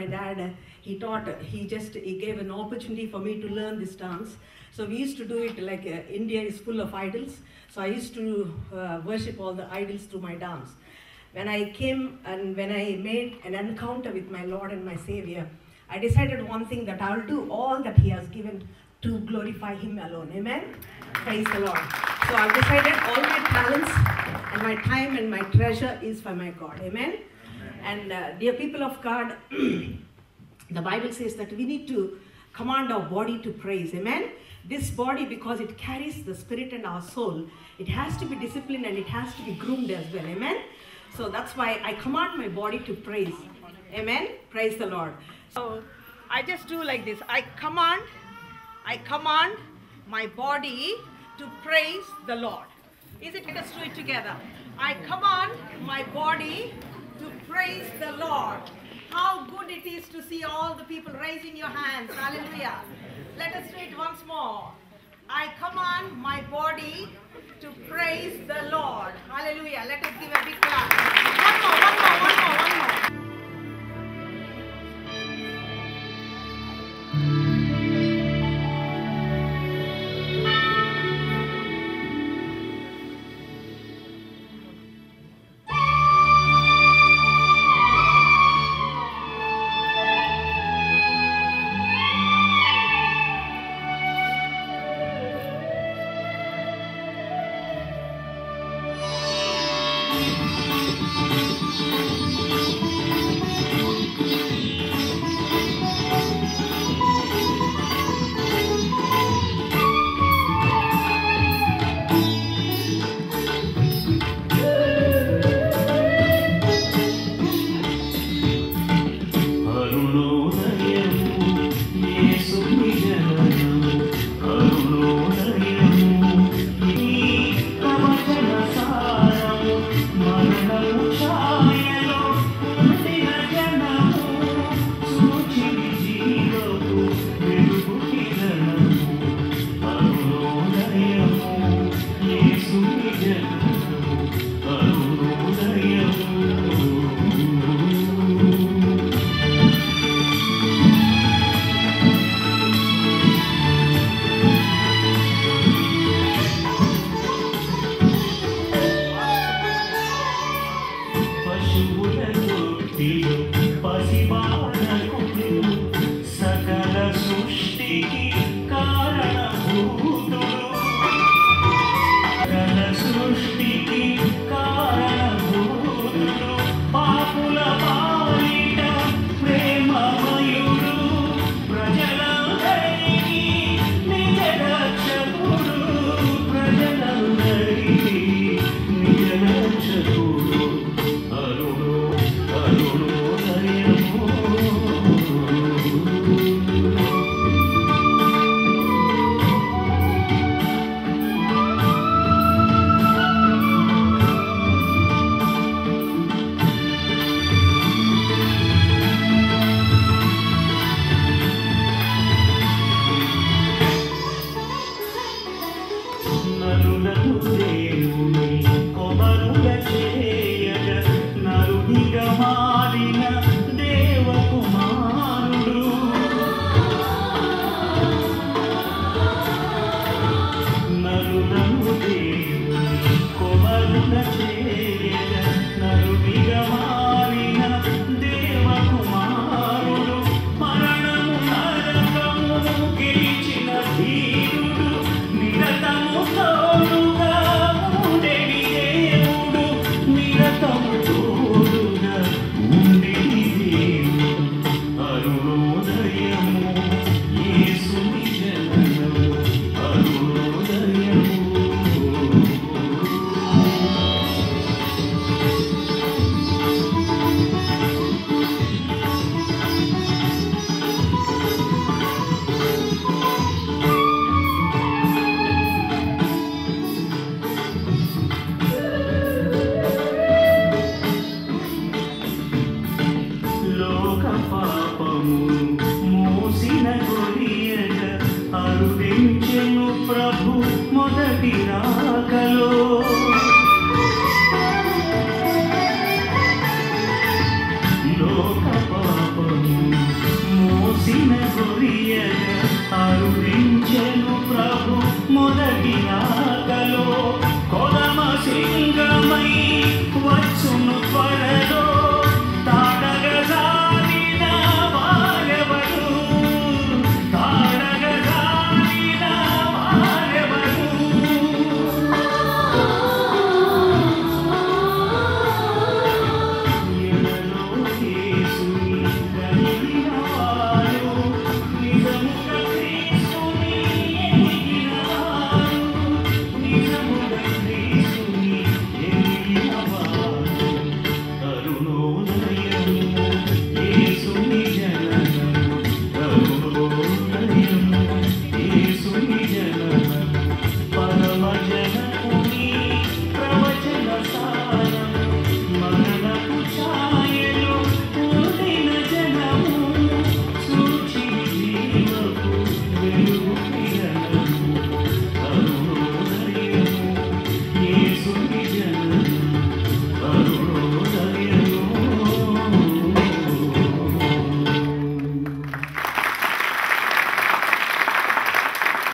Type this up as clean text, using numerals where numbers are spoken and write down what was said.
my dad, he gave an opportunity for me to learn this dance. So we used to do it like India is full of idols. So I used to worship all the idols through my dance. When I came and when I made an encounter with my Lord and my Savior, I decided one thing, that I will do all that He has given to glorify Him alone. Amen? Praise the Lord. So I've decided all my talents and my time and my treasure is for my God. Amen? And dear people of God, the Bible says that we need to command our body to praise. Amen? This body, because it carries the spirit and our soul, it has to be disciplined and it has to be groomed as well. Amen? So that's why I command my body to praise. Amen? Praise the Lord. So I just do like this. I command my body to praise the Lord. Is it? Let us do it together. I command my body to praise the Lord. How good it is to see all the people raising your hands. Hallelujah. Let us do it once more. I command my body to praise the Lord. Hallelujah. Let us give a big clap. One more.